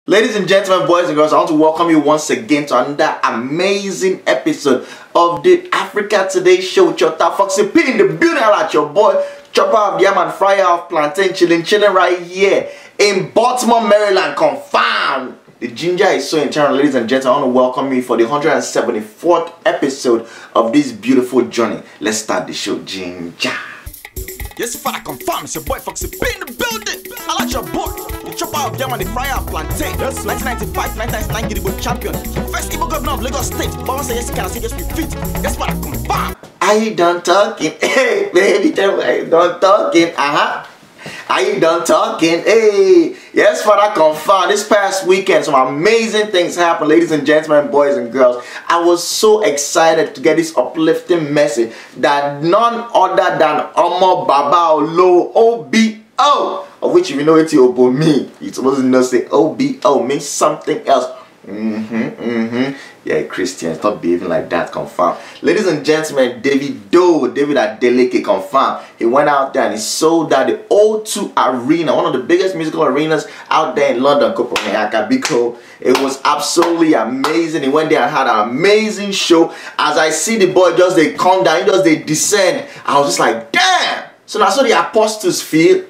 Ladies and gentlemen, boys and girls, I want to welcome you once again to another amazing episode of the Africa Today Show with your top Foxy P in the building. I like your boy, chopper of yam and fryer of plantain, chilling right here in Baltimore, Maryland. Confirmed. The ginger is so internal, ladies and gentlemen. I want to welcome you for the 174th episode of this beautiful journey. Let's start the show, ginger. Yes, if I confirm, it's your boy Foxy P in the building. I like your boy, the chopper of them and the fryer of plantain. Yes, 1995, 1999 Gidigbo champion. First Igbo governor of Lagos State. But once I yes, can I say yes, we fit. Yes, what I confirm. Are you done talking? Hey, baby, tell me, are you done talking? Are you done talking? Hey, yes, Father, confirm. This past weekend, some amazing things happened, ladies and gentlemen, boys and girls. I was so excited to get this uplifting message that none other than Omo Baba Olo OBO, of which if you know what Obo mean, you're supposed to know say OBO means something else. Yeah, Christians, stop behaving like that, confirm. Ladies and gentlemen, Davido, David Edili, confirm. He went out there and he sold out the O2 Arena, one of the biggest musical arenas out there in London, Copenhagen. It was absolutely amazing. He went there and had an amazing show. As I see the boy just they come down, just they descend, I was just like, damn. So that's how the apostles feel.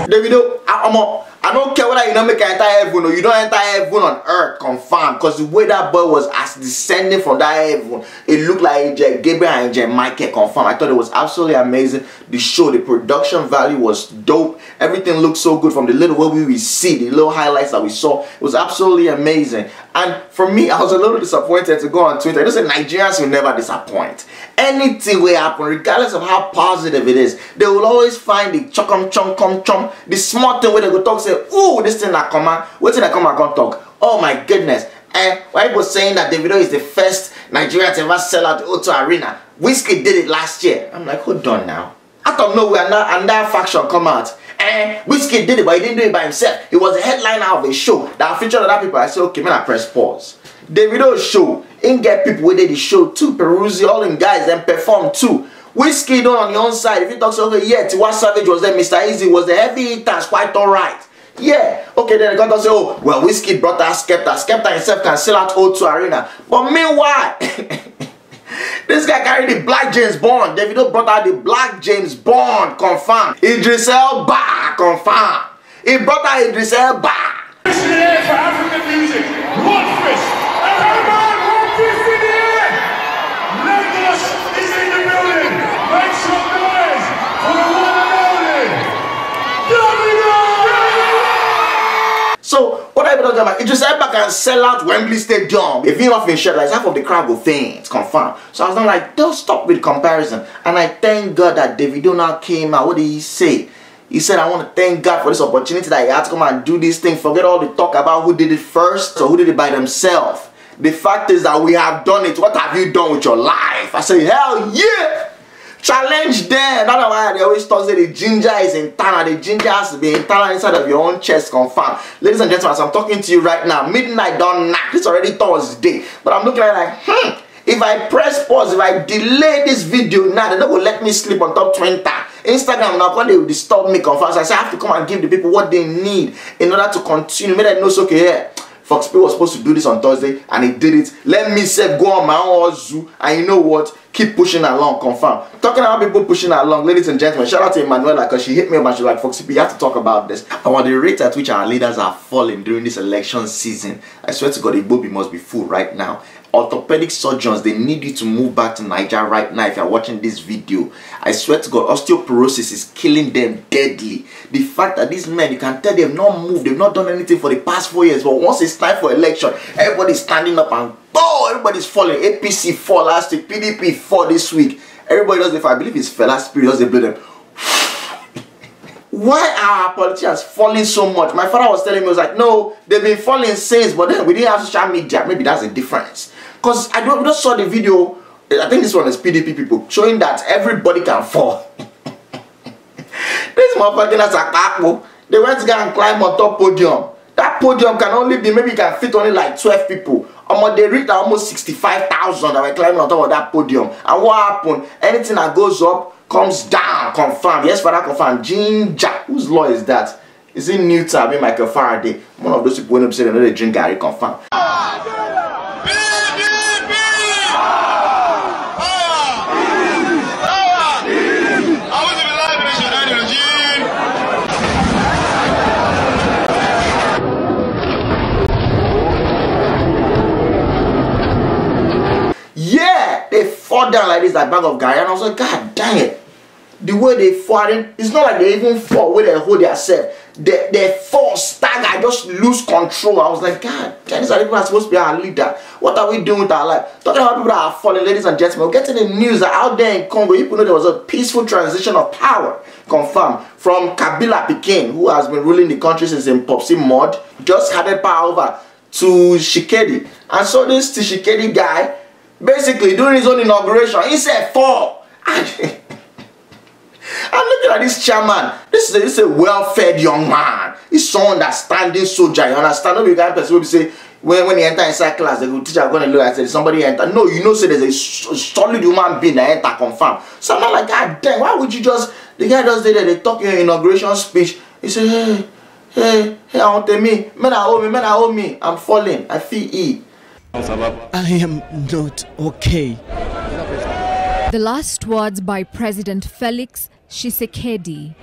Davido, I don't care whether you don't make an entire heaven or you don't enter heaven on earth, confirmed. Because the way that boy was as descending from that heaven, it looked like Gabriel and Michael, confirmed. I thought it was absolutely amazing. The show, the production value was dope. Everything looked so good from the little what we see, the little highlights that we saw. It was absolutely amazing. And for me, I was a little disappointed to go on Twitter. They say Nigerians will never disappoint. Anything will happen, regardless of how positive it is. They will always find the chum, the small thing where they go talk, say, ooh, this thing that come out, wait till I come and talk. Oh my goodness. And why people saying that Davido is the first Nigerian to ever sell out the O2 Arena? Whiskey did it last year. I'm like, hold on now. Out of nowhere, another faction come out. And Whiskey did it, but he didn't do it by himself. He was the headliner of a show that featured other people. I said, okay, man, I press pause. Davido's show, in get people who did the show too, Peruzzi, all them guys, then perform too. Whiskey done on your own side. If you talk so, okay, yeah, Tiwa Savage was there, Mr. Easy was the heavy hitters, quite alright. Yeah, okay, then they got to say, oh, well, Whiskey brought out Skepta. Skepta himself can sell out O2 Arena. But meanwhile, this guy carried the Black James Bond. Davido brought out the Black James Bond, confirmed. Idris Elba, confirmed. He brought out Idris Elba. Missionary for African music. One fist. Everybody, one fist in the air. Lagos is in the building. Make some noise for the one and only Davido. So, what I talking about? Idris Elba can sell out Wembley Stadium. If you off in shirt, like half of the crowd will faint, confirmed. So I was not like, don't stop with comparison. And I thank God that Davido now came out. What did he say? He said, I want to thank God for this opportunity that he had to come and do this thing. Forget all the talk about who did it first or who did it by themselves. The fact is that we have done it. What have you done with your life? I say, hell yeah! Challenge them. That's why they always talk that the ginger is internal. The ginger has to be internal inside of your own chest, confirmed. Ladies and gentlemen, as I'm talking to you right now, midnight don't knock. It's already Thursday. But I'm looking at it like, if I press pause, if I delay this video now, they're not going to let me sleep on top 20. Instagram now, when they will disturb me, confirmed. So I say I have to come and give the people what they need in order to continue. Make them know, so okay, yeah. Fox P was supposed to do this on Thursday and he did it. Let me say go on my own zoo, and you know what? Keep pushing along, confirm. Talking about people pushing along, ladies and gentlemen, shout out to Emmanuel because she hit me up and she's like, Foxy P, you have to talk about this. I want the rate at which our leaders are falling during this election season. I swear to God, Igbobi must be full right now. Orthopedic surgeons, they need you to move back to Nigeria right now if you're watching this video. I swear to God, osteoporosis is killing them deadly. The fact that these men, you can tell they've not moved, they've not done anything for the past 4 years, but once it's time for election, everybody's standing up and oh, everybody's falling. APC 4 last week, PDP 4 this week. Everybody does, if I believe it's Fela Spirit, does they blow them. Why are our politicians falling so much? My father was telling me, he was like, no, they've been falling since, but then we didn't have social media. Maybe that's the difference. Because we just saw the video, I think this one is PDP people, showing that everybody can fall. This motherfucking as a couple. They went to go and climb on top podium. That podium can only be, maybe it can fit only like 12 people. They reached almost 65,000 that were climbing on top of that podium. And what happened? Anything that goes up comes down. Confirm. Yes, Father, confirm. Ginger. Whose law is that? Is it Newton? Be Michael Faraday? One of those people when they say they drink Gary. Confirm. Yeah, they fall down like this, like bag of Gary, and I was like, God dang it. The way they fall, it's not like they even fall where they hold themselves. They fall, stagger, just lose control. I was like, God, these are people that are supposed to be our leader. What are we doing with our life? Talking about people that are falling, ladies and gentlemen. We're getting the news that out there in Congo, you know there was a peaceful transition of power, confirmed, from Kabila Pekin, who has been ruling the country since in Popsy Mod, just handed power over to Tshisekedi. And so this Tshisekedi guy, basically during his own inauguration, he said fall. I'm looking at this chairman. This is a well-fed young man. He's so understanding soldier. You understand? No, you can't person will say when he enter inside class, the teacher are going to look and say somebody enter. No, you know, say there's a solid human being that enter confirm. So I'm not like, God damn, why would you just? The guy just did that. They talk in your inauguration speech. He said, hey, I want me. Man, I owe me. I'm falling. I feel it. I am not okay. The last words by President Felix Tshisekedi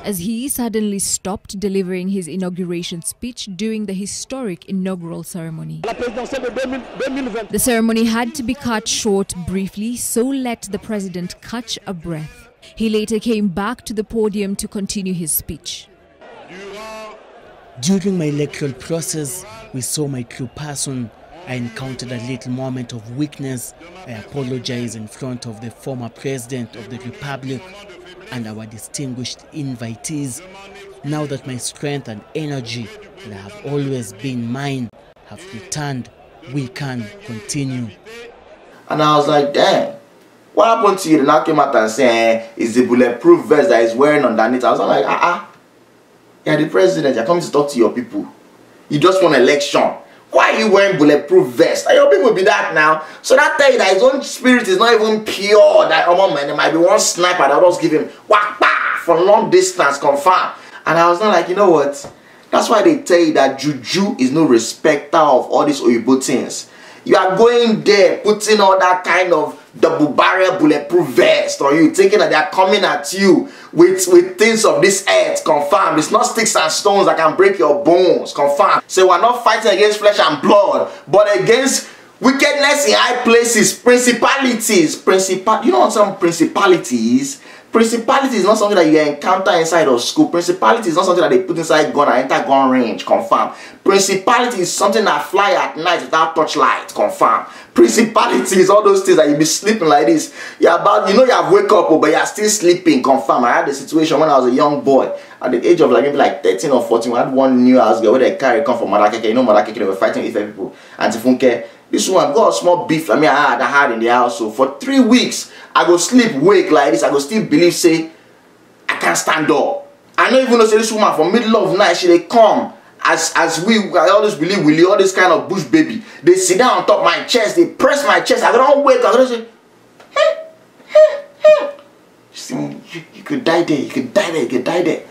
as he suddenly stopped delivering his inauguration speech during the historic inaugural ceremony. The ceremony had to be cut short briefly, so let the president catch a breath. He later came back to the podium to continue his speech. During my electoral process, we saw my true person. I encountered a little moment of weakness. I apologize in front of the former president of the republic and our distinguished invitees. Now that my strength and energy that have always been mine have returned, we can continue. And I was like, damn, what happened to you? They now came out and saying, it's the bulletproof vest that he's wearing underneath. I was like, you're the president, you're coming to talk to your people. You just won an election. Why are you wearing bulletproof vest? And your people will be that now. So that tell you that his own spirit is not even pure. That man, there might be one sniper that will just give him whack from long distance, confirm. And I was not like, you know what? That's why they tell you that juju is no respecter of all these Oyibo things. You are going there, putting all that kind of double barrel bulletproof vest, or you thinking that they are coming at you with things of this earth, confirmed. It's not sticks and stones that can break your bones, confirmed. So we're not fighting against flesh and blood, but against wickedness in high places, principalities. You know what some principality is? Principality is not something that you encounter inside of school. Principality is not something that they put inside gun and enter gun range, confirm. Principality is something that fly at night without touchlight, confirm. Principality is all those things that you be sleeping like this. You're about, you know, you have wake up, but you're still sleeping, confirm. I had a situation when I was a young boy, at the age of like maybe like 13 or 14. We had one new house girl where they carry come from Madakeke. You know Madakeke, they were fighting Ife people. And Tifunke, this one got a small beef. I had in the house. So for 3 weeks, I go sleep, wake like this. I go still believe, say, I can't stand up. I don't even know, say, this woman from middle of night, she they come. As I always believe, Willie, all this kind of bush baby. They sit down on top of my chest, they press my chest. I don't wake, I don't say, you could die there, you could die there, you could die there.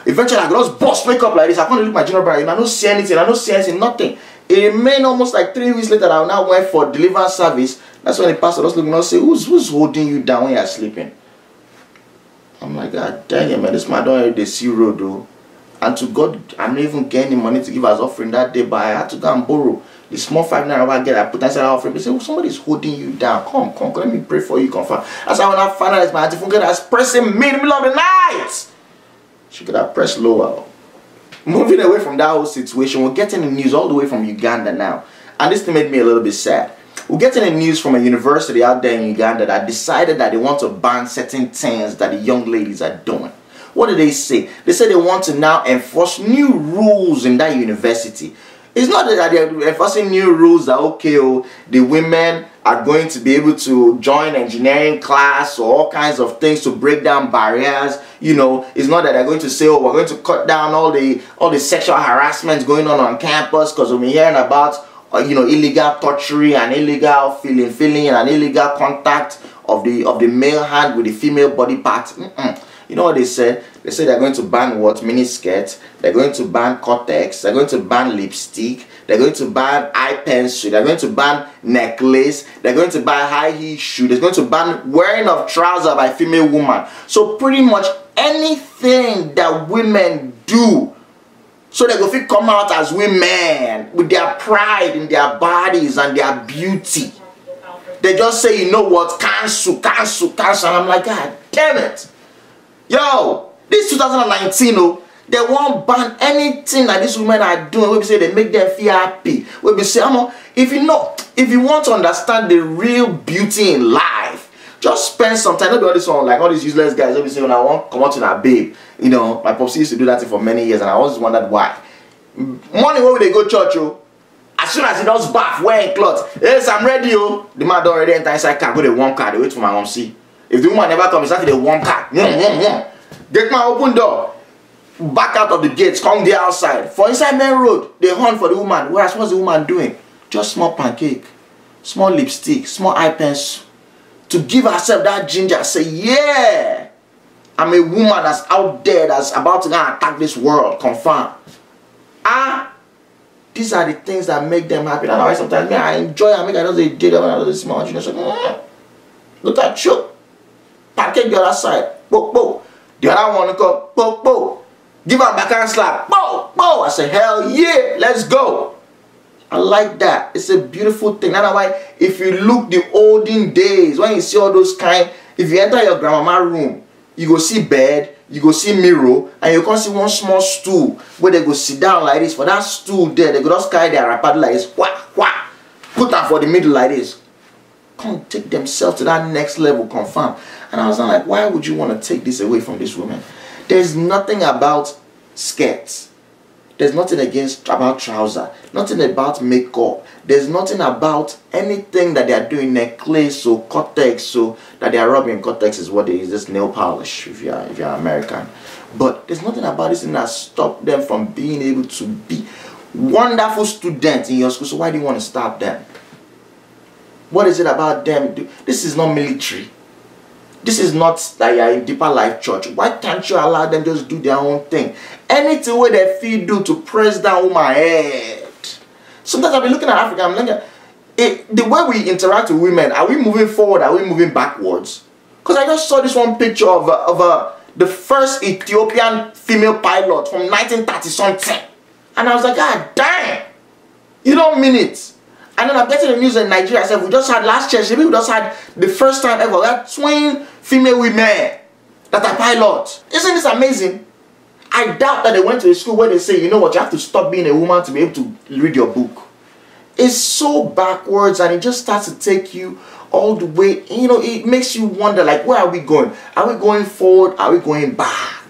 Eventually, I just bust wake up like this. I can't look my general brother. I don't see anything, nothing. It remained almost like 3 weeks later. I now went for deliverance service. That's when the pastor just looking and say, who's holding you down when you're sleeping? I'm like, God dang it, man, this man don't have the zero though. And to God, I'm not even getting money to give as offering that day, but I had to go and borrow the small 5 naira I get. I put inside our offering. They say, well, somebody's holding you down. Come, let me pray for you, confirm. That's how when I finalized my auntie Funke that's pressing me in the middle of the night. She could have pressed lower. Moving away from that whole situation, we're getting the news all the way from Uganda now. And this thing made me a little bit sad. We're getting the news from a university out there in Uganda that decided that they want to ban certain things that the young ladies are doing. What did they say? They said they want to now enforce new rules in that university. It's not that they're enforcing new rules that, okay, oh, the women are going to be able to join engineering class or all kinds of things to break down barriers. You know, it's not that they're going to say, oh, we're going to cut down all the sexual harassment going on campus, because we've been hearing about, you know, illegal torture and illegal feeling and illegal contact of the male hand with the female body part. You know what they said? They said they're going to ban what? Mini skirts. They're going to ban cortex. They're going to ban lipstick. They're going to ban eye pencil. They're going to ban necklace. They're going to ban high heel shoe. They're going to ban wearing of trousers by female woman. So pretty much anything that women do, so they go fit come out as women with their pride in their bodies and their beauty. They just say, you know what, cancel. And I'm like, God damn it. Yo, this 2019, oh, they won't ban anything that these women are doing. We say they make them feel happy. We say, if you want to understand the real beauty in life, just spend some time. Don't do all this one like all these useless guys. We say, when I want to come out to that babe, you know, my popsy used to do that for many years, and I always wondered why. Morning when they go church, oh, as soon as he does bath, wearing clothes, yes, I'm ready, oh. The man don't already enter inside car, go to one car, they wait for my mom see. If the woman never comes, it's actually the one car. Get my open door. Back out of the gates, come the outside. For inside main road, they hunt for the woman. Whereas what's the woman doing? Just small pancake, small lipstick, small eye pencil. To give herself that ginger, say, yeah, I'm a woman that's out there that's about to go and attack this world. Confirm. These are the things that make them happy. That's why sometimes I enjoy it. I make another day, another small junior. Look at you. Pancake the other side. Bo. The other one go, bo. Give her a backhand slap. Bo. I say, hell yeah, let's go. I like that. It's a beautiful thing. That's why if you look the olden days, when you see all those kind, if you enter your grandmama room, you go see bed, you go see mirror, and you can see one small stool where they go sit down like this. For that stool there, they go just carry their rapper like this. Put them for the middle like this. Come take themselves to that next level, confirm. And I was like, why would you want to take this away from this woman? There's nothing about skirts. There's nothing about trouser. Nothing about makeup. There's nothing about anything that they are doing, necklace or cortex, so that they are rubbing. Cortex is what they use, just nail polish if you're American. But there's nothing about this thing that stopped them from being able to be wonderful students in your school. So why do you want to stop them? What is it about them? This is not military. This is not like you're in Deeper Life Church. Why can't you allow them just do their own thing? Anything where they feel do to press down my head. Sometimes I've been looking at Africa, I'm like, the way we interact with women, are we moving forward? Are we moving backwards? Because I just saw this one picture of the first Ethiopian female pilot from 1930 something. And I was like, God damn! You don't mean it. And then I'm getting the news in Nigeria. I said, we just had last year, we just had the first time ever, we had twin female women that are pilots. Isn't this amazing? I doubt that they went to a school where they say, you know what, you have to stop being a woman to be able to read your book. It's so backwards, and it just starts to take you all the way. You know, it makes you wonder, like, where are we going? Are we going forward? Are we going back?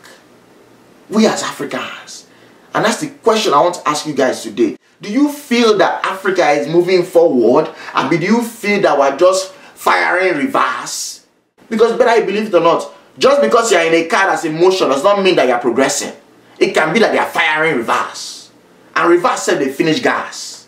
We as Africans. And that's the question I want to ask you guys today. Do you feel that Africa is moving forward? And do you feel that we're just firing reverse? Because whether you believe it or not, just because you're in a car that's in motion does not mean that you're progressing. It can be that they're firing reverse. And reverse said they finish gas.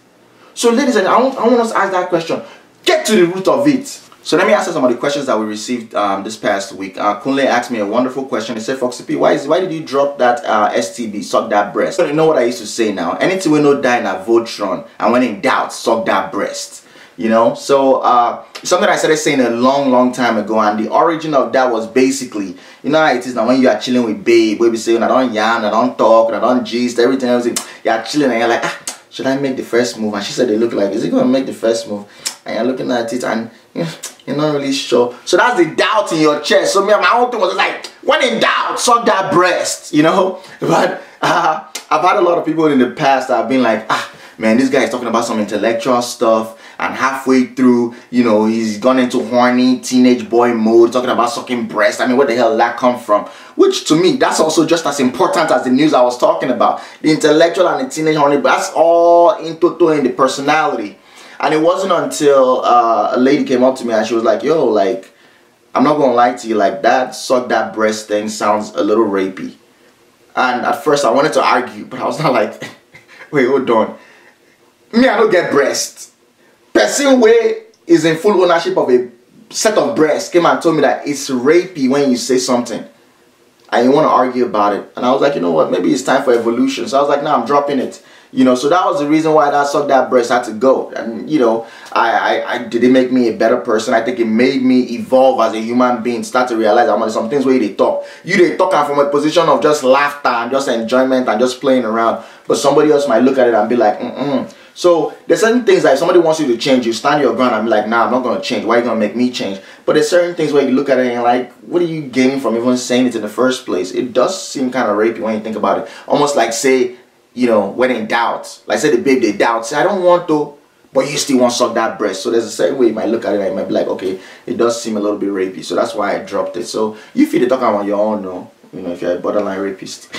So ladies and gentlemen, I want us to ask that question. Get to the root of it. So let me answer some of the questions that we received this past week. Kunle asked me a wonderful question. He said, Foxy P, why did you drop that STB, suck that breast? So you know what I used to say now? Anything we know die in a Voltron, and when in doubt, suck that breast. You know? So something I started saying a long time ago, and the origin of that was basically, you know how it is now when you are chilling with babe, where we say, I don't yarn, I don't talk, I don't gist, everything else, you're chilling and you're like, should I make the first move? And she said, they look like, is he going to make the first move? And you're looking at it and you're not really sure. So that's the doubt in your chest. So my whole thing was like, when in doubt, suck that breast, you know? But I've had a lot of people in the past that have been like, man, this guy is talking about some intellectual stuff. and halfway through, you know, he's gone into horny teenage boy mode, talking about sucking breast. I mean, where the hell did that come from? Which to me, that's also just as important as the news I was talking about. The intellectual and the teenage horny, that's all in total in the personality. And it wasn't until a lady came up to me and she was like, yo, like, I'm not gonna lie to you, like, that suck that breast thing sounds a little rapey. And at first I wanted to argue, but I was not like, wait, hold on. Me, I don't get breast. Person way is in full ownership of a set of breasts came and told me that it's rapey when you say something and you want to argue about it. And I was like, you know what, maybe it's time for evolution. So I was like, no, I'm dropping it. You know, so that was the reason why that suck that breast had to go. And you know, did it make me a better person? I think it made me evolve as a human being, start to realize that some things where they talk. They talk from a position of just laughter and just enjoyment and just playing around. But somebody else might look at it and be like, So there's certain things that if somebody wants you to change, you stand your ground and be like, nah, I'm not going to change. Why are you going to make me change? But there's certain things where you look at it and you're like, what are you gaining from even saying it in the first place? It does seem kind of rapey when you think about it. Almost like, say, you know, when in doubt. Like, say the babe, they doubt. Say, I don't want to, but you still want to suck that breast. So there's a certain way you might look at it and you might be like, okay, it does seem a little bit rapey. So that's why I dropped it. So you feel the talking on your own, though. You know, if you're a borderline rapist.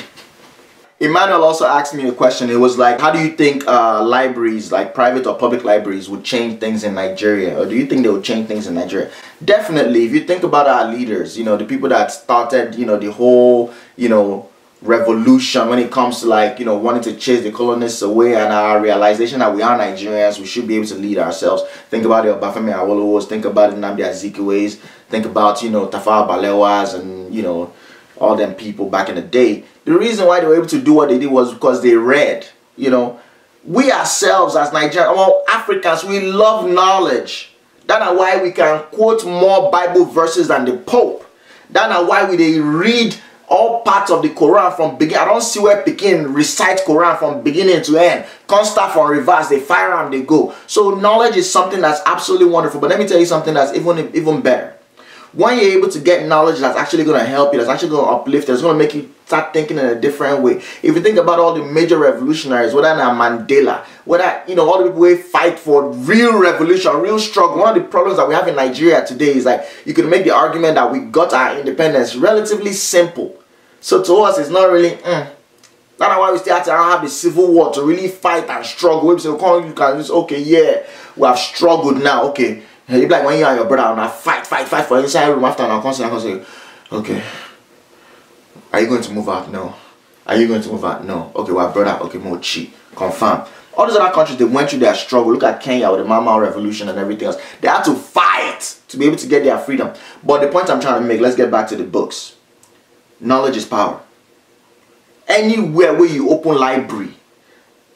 Emmanuel also asked me a question. It was like, how do you think libraries, like private or public libraries, would change things in Nigeria? Or do you think they would change things in Nigeria? Definitely. If you think about our leaders, you know, the people that started, you know, the whole, you know, revolution when it comes to, like, you know, wanting to chase the colonists away, and our realization that we are Nigerians, we should be able to lead ourselves. Think about the Obafemi Awolowos, think about the Nnamdi Azikiwe's, think about, you know, Tafawa Balewa's, and, you know, all them people back in the day. The reason why they were able to do what they did was because they read. You know, we ourselves as Nigerians, well, Africans, we love knowledge. That's why we can quote more Bible verses than the Pope. That's why they read all parts of the Quran from beginning. I don't see where Pekin recite Quran from beginning to end. Can't start from reverse. They fire and they go. So knowledge is something that's absolutely wonderful. But let me tell you something that's even better. When you're able to get knowledge that's actually going to help you, that's actually going to uplift you, it's going to make you start thinking in a different way. If you think about all the major revolutionaries, whether it's Mandela, whether, you know, all the people who fight for real revolution, real struggle, one of the problems that we have in Nigeria today is like, you could make the argument that we got our independence relatively simple. So to us, it's not really, that's why we still have to have the civil war to really fight and struggle. We say, you can just, okay, yeah, we have struggled now, okay. You'd be like when you and your brother are now fight for inside room after an concert, I say, okay, are you going to move out? No. Are you going to move out? No. Okay, well, brother, okay, more cheat. Confirm. All these other countries, they went through their struggle. Look at Kenya with the Mama Revolution and everything else. They had to fight to be able to get their freedom. But the point I'm trying to make, let's get back to the books. Knowledge is power. Anywhere where you open library,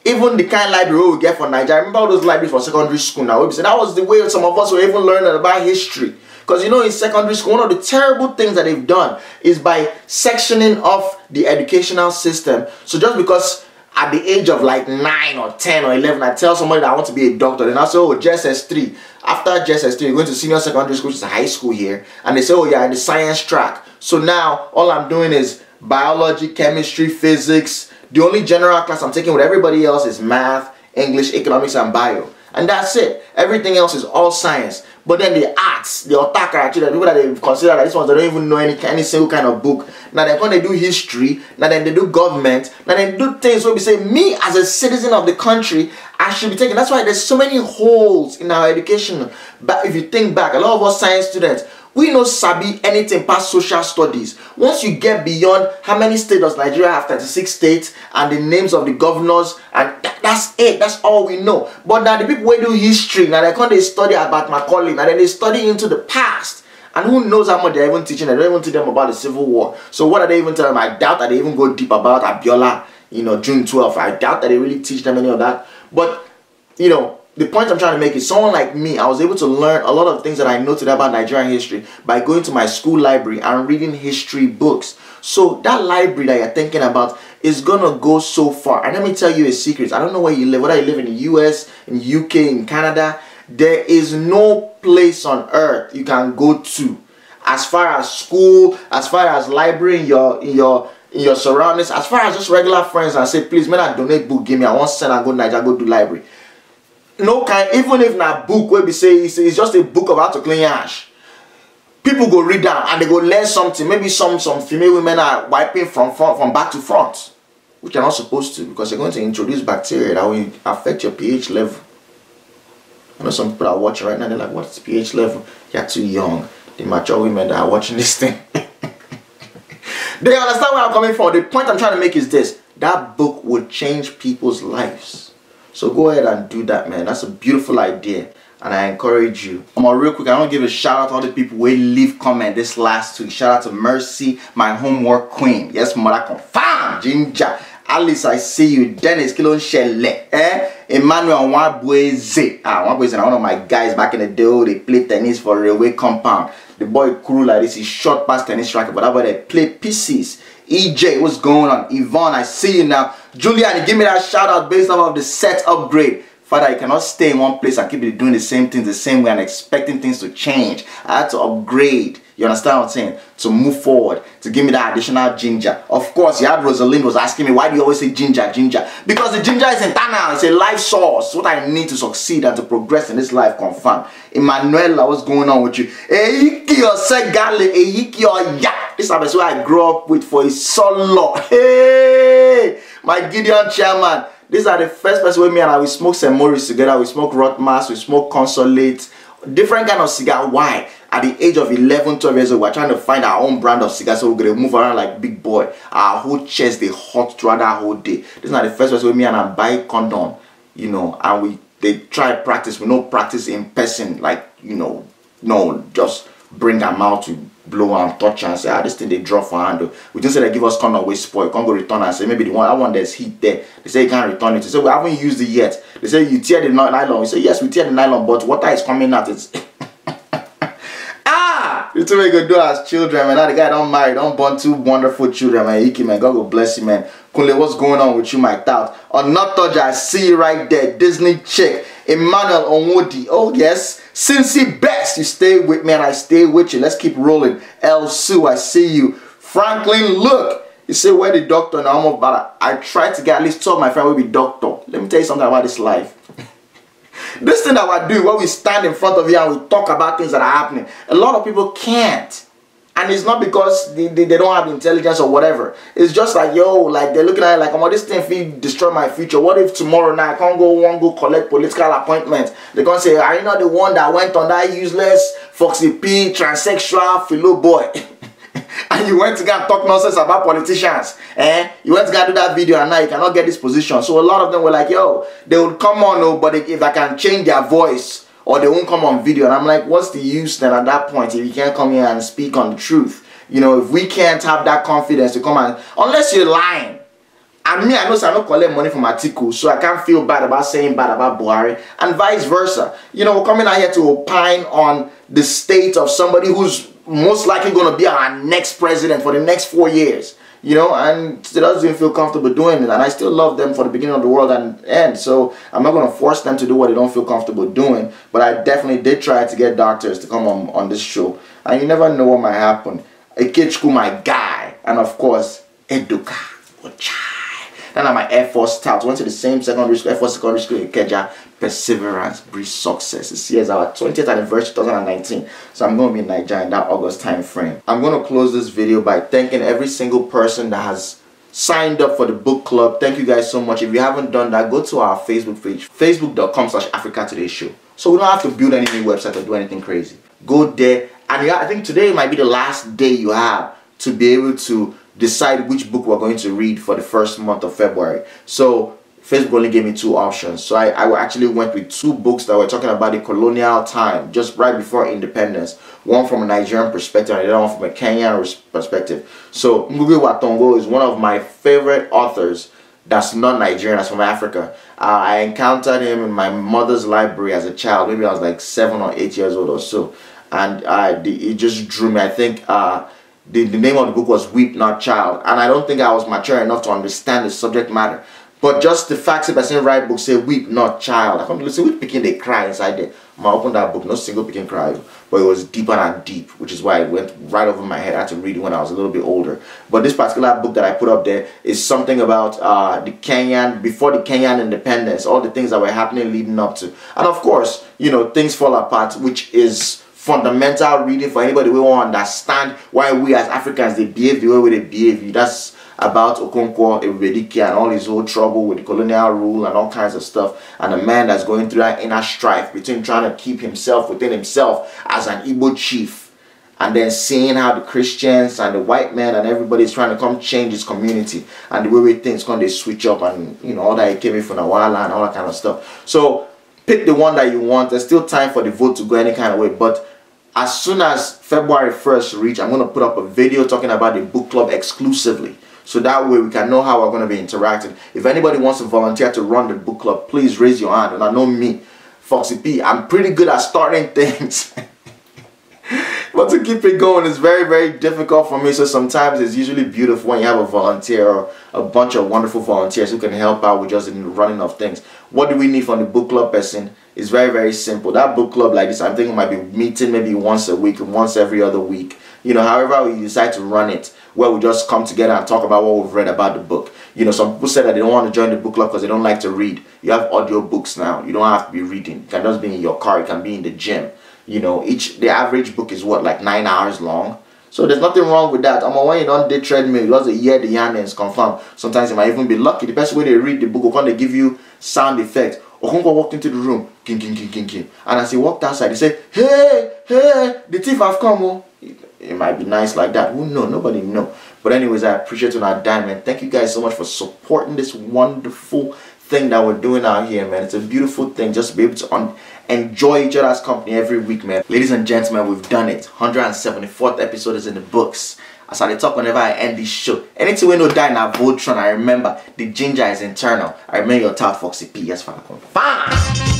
even the kind of library we get for Nigeria, I remember all those libraries for secondary school now. That was the way some of us were even learning about history. Because you know, in secondary school, one of the terrible things that they've done is by sectioning off the educational system. So just because at the age of like 9 or 10 or 11, I tell somebody that I want to be a doctor, then I say, oh, JSS3. After JSS3, you're going to senior secondary school, which is a high school here. And they say, oh, yeah, in the science track. So now, all I'm doing is biology, chemistry, physics. The only general class I'm taking with everybody else is math, English, economics, and bio. And that's it. Everything else is all science. But then the arts, the otaka, the people that they consider that these ones, they don't even know any single kind of book. Now then when they do history, now then they do government, now they do things where we say, me as a citizen of the country, I should be taking. That's why there's so many holes in our education. But if you think back, a lot of us science students, we know sabi anything past social studies. Once you get beyond how many states does Nigeria have, 36 states, and the names of the governors, and that's it. That's all we know. But now the people who do history, now they study about Macaulay, and then they study into the past. And who knows how much they're even teaching? They don't even teach them about the Civil War. So what are they even telling them? I doubt that they even go deep about Abiola, you know, June 12th. I doubt that they really teach them any of that. But, you know, the point I'm trying to make is someone like me, I was able to learn a lot of things that I know today about Nigerian history by going to my school library and reading history books. So that library that you're thinking about is going to go so far. And let me tell you a secret. I don't know where you live, whether you live in the US, in the UK, in Canada. There is no place on earth you can go to as far as school, as far as library in your surroundings, as far as just regular friends and say, please, man, I donate book, give me, I want to send and go to Nigeria, go do library. no kind, even if na book where we say it's just a book of how to clean ash. People go read that and they go learn something. Maybe some female women are wiping from back to front, which you're not supposed to, because you're going to introduce bacteria that will affect your pH level. I know some people are watching right now, they're like, what's pH level? You're too young. The mature women that are watching this thing. They understand where I'm coming from. The point I'm trying to make is this. That book will change people's lives. So go ahead and do that, man. That's a beautiful idea. And I encourage you. Real quick, I want to give a shout out to all the people who leave comment this last week. Shout out to Mercy, my homework queen. Yes, mother confirm. Ginger. Alice, I see you. Dennis, Kilon Shelle. Emmanuel, Wabweze. Wabweze, one of my guys back in the day, they play tennis for Railway Compound. The boy crew like this, he's short past tennis racket, but that boy they play pieces. EJ, what's going on? Yvonne, I see you now. Julian, give me that shout out based off of the set upgrade. Father, you cannot stay in one place and keep doing the same things the same way and expecting things to change. I had to upgrade. You understand what I'm saying? To move forward, to give me that additional ginger. Of course, you had Rosalind was asking me, why do you always say ginger? Because the ginger is internal. It's a life source. What I need to succeed and to progress in this life, confirm. Emmanuel, what's going on with you? This is what I grew up with for his solo. Hey, my Gideon chairman. These are the first person with me and I will smoke St. Maurice together. We smoke Rotmas, we smoke Consolate, different kind of cigar. Why? At the age of 11, 12 years old, we're trying to find our own brand of cigar, so we're going to move around like big boy. Our whole chest, they hot throughout that whole day. This is not the first person with me and I buy condom, you know, and they try practice. We no practice in person, like, you know, no, just bring them out to blow and touch and say, this thing they draw for handle. We just say they give us condom, we spoil. Can't go return and say, maybe the one there's heat there. They say you can't return it. They say, we haven't used it yet. They say, you tear the nylon. We say, yes, we tear the nylon, but water is coming out. It's you two we go do as children, man. Now the guy don't marry, don't born two wonderful children, man. Iki, man. God will bless you, man. Kunle, what's going on with you, my tout? On not touch, I see you right there. Disney chick. Emmanuel Onwodi. Oh, yes. Cincy Best. You stay with me and I stay with you. Let's keep rolling. El Sue, I see you. Franklin, look. You say, where the doctor now? I'm about I try to get at least 2 of my friends will be doctor. Let me tell you something about this life. This thing that we're doing, where we stand in front of you and we talk about things that are happening, a lot of people can't. And it's not because they don't have intelligence or whatever. It's just like, yo, like they're looking at it like, oh, this thing will destroy my future. What if tomorrow night I can't go collect political appointments? They're going to say, are you not the one that went on that useless Foxy P, transsexual, philo boy? And you went to go and talk nonsense about politicians. You went to go and do that video and now you cannot get this position. So a lot of them were like, yo, they would come on, but if I can change their voice, or they won't come on video. And I'm like, what's the use then at that point if you can't come here and speak on the truth? You know, if we can't have that confidence to come and, unless you're lying. And me, I know I don't collect money from articles, so I can't feel bad about saying bad about Buhari, and vice versa. You know, we're coming out here to opine on the state of somebody who's most likely going to be our next president for the next 4 years. You know, and it doesn't feel comfortable doing it. And I still love them for the beginning of the world and end. So I'm not going to force them to do what they don't feel comfortable doing. But I definitely did try to get doctors to come on this show. And you never know what might happen. Ikechukwu, my guy. And of course, Eduka. Then I'm my Air Force tout. Went to the same Air Force secondary school in Ikeja. Perseverance breeds success. This year is our 20th anniversary, 2019. So I'm going to be in Nigeria in that August time frame. I'm going to close this video by thanking every single person that has signed up for the book club. Thank you guys so much. If you haven't done that, go to our Facebook page, facebook.com/AfricaTodayShow. So we don't have to build any new website or do anything crazy. Go there. And I think today might be the last day you have to be able to decide which book we're going to read for the first month of February. So Facebook only gave me 2 options. So I actually went with 2 books that were talking about the colonial time, just right before independence. One from a Nigerian perspective and the other one from a Kenyan perspective. So Ngugi wa Thiong'o is one of my favorite authors that's not Nigerian, that's from Africa. I encountered him in my mother's library as a child. Maybe I was like 7 or 8 years old or so. And it just drew me. I think the name of the book was Weep Not Child. And I don't think I was mature enough to understand the subject matter. But just the fact that person write book say weep not child. I come to listen, which pikin they cry inside there. I opened that book, no single pikin cry, but it was deeper and deep, which is why it went right over my head. I had to read it when I was a little bit older. But this particular book that I put up there is something about the Kenyan, before the Kenyan independence, all the things that were happening leading up to. And of course, you know, things fall apart, which is fundamental reading for anybody who won't understand why we as Africans, they behave the way they behave. That's about Okonkwo, Edili, and all his whole trouble with the colonial rule and all kinds of stuff, and a man that's going through that inner strife between trying to keep himself within himself as an Igbo chief, and then seeing how the Christians and the white men and everybody is trying to come change his community, and the way things come, they switch up, and you know, all that he came in from Nawala and all that kind of stuff. So pick the one that you want. There's still time for the vote to go any kind of way, but as soon as February 1st reach, I'm going to put up a video talking about the book club exclusively. So that way we can know how we're going to be interacting. If anybody wants to volunteer to run the book club, please raise your hand. And I know me, Foxy P, I'm pretty good at starting things. But to keep it going is very, very difficult for me. So sometimes it's usually beautiful when you have a volunteer or a bunch of wonderful volunteers who can help out with just the running of things. What do we need from the book club person? It's very, very simple. That book club like this, I'm thinking might be meeting maybe once a week, once every other week. You know, however we decide to run it, where we just come together and talk about what we've read about the book. You know, some people say that they don't want to join the book club because they don't like to read. You have audio books now. You don't have to be reading. You can just be in your car. You can be in the gym. You know, the average book is what, like 9 hours long? So there's nothing wrong with that. When you don't do treadmill, you just hear the yarnings confirm. Sometimes you might even be lucky. The best way they read the book, when they give you sound effects. Okonko walked into the room, king, king, king, king, king. And as he walked outside, he said, hey, hey, the thief have come. Oh. It might be nice like that. Who knows? Nobody know. But anyways, I appreciate you on that, man. Thank you guys so much for supporting this wonderful thing that we're doing out here, man. It's a beautiful thing just to be able to enjoy each other's company every week, man. Ladies and gentlemen, we've done it. 174th episode is in the books. As I talk whenever I end this show. Anything we know die in a Voltron, I remember the ginger is internal. I remember your top Foxy P. Yes, fine.